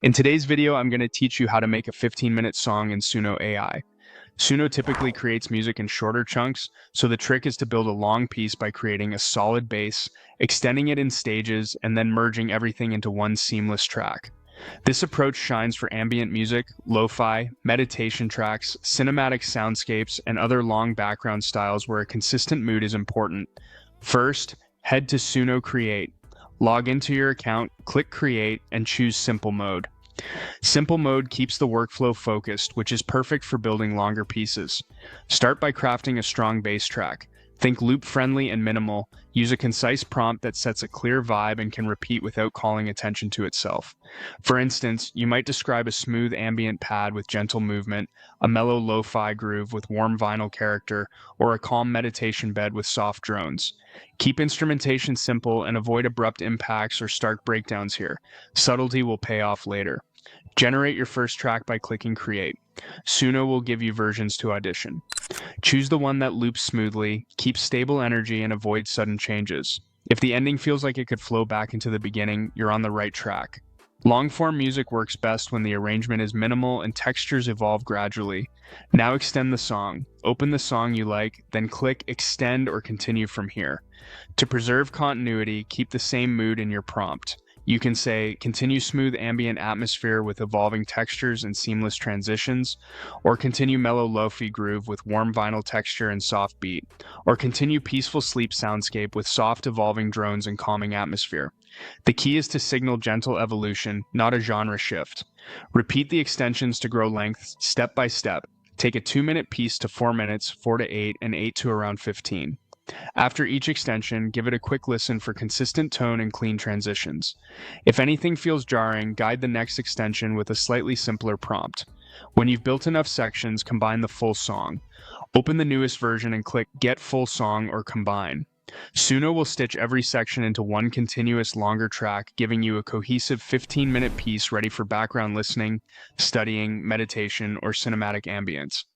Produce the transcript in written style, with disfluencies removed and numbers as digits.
In today's video, I'm going to teach you how to make a 15-minute song in Suno AI. Suno typically creates music in shorter chunks, so the trick is to build a long piece by creating a solid bass, extending it in stages, and then merging everything into one seamless track. This approach shines for ambient music, lo-fi, meditation tracks, cinematic soundscapes, and other long background styles where a consistent mood is important. First, head to Suno Create. Log into your account, click Create, and choose Simple Mode. Simple mode keeps the workflow focused, which is perfect for building longer pieces. Start by crafting a strong bass track. Think loop-friendly and minimal. Use a concise prompt that sets a clear vibe and can repeat without calling attention to itself. For instance, you might describe a smooth ambient pad with gentle movement, a mellow lo-fi groove with warm vinyl character, or a calm meditation bed with soft drones. Keep instrumentation simple and avoid abrupt impacts or stark breakdowns here. Subtlety will pay off later. Generate your first track by clicking Create. Suno will give you versions to audition. Choose the one that loops smoothly, keeps stable energy, and avoids sudden changes. If the ending feels like it could flow back into the beginning, you're on the right track. Long-form music works best when the arrangement is minimal and textures evolve gradually. Now extend the song. Open the song you like, then click Extend or Continue from here. To preserve continuity, keep the same mood in your prompt. You can say, continue smooth ambient atmosphere with evolving textures and seamless transitions, or continue mellow lo-fi groove with warm vinyl texture and soft beat, or continue peaceful sleep soundscape with soft evolving drones and calming atmosphere. The key is to signal gentle evolution, not a genre shift. Repeat the extensions to grow length step by step. Take a 2-minute piece to 4 minutes, 4 to 8, and 8 to around 15. After each extension, give it a quick listen for consistent tone and clean transitions. If anything feels jarring, guide the next extension with a slightly simpler prompt. When you've built enough sections, combine the full song. Open the newest version and click Get Full Song or Combine. Suno will stitch every section into one continuous longer track, giving you a cohesive 15-minute piece ready for background listening, studying, meditation, or cinematic ambience.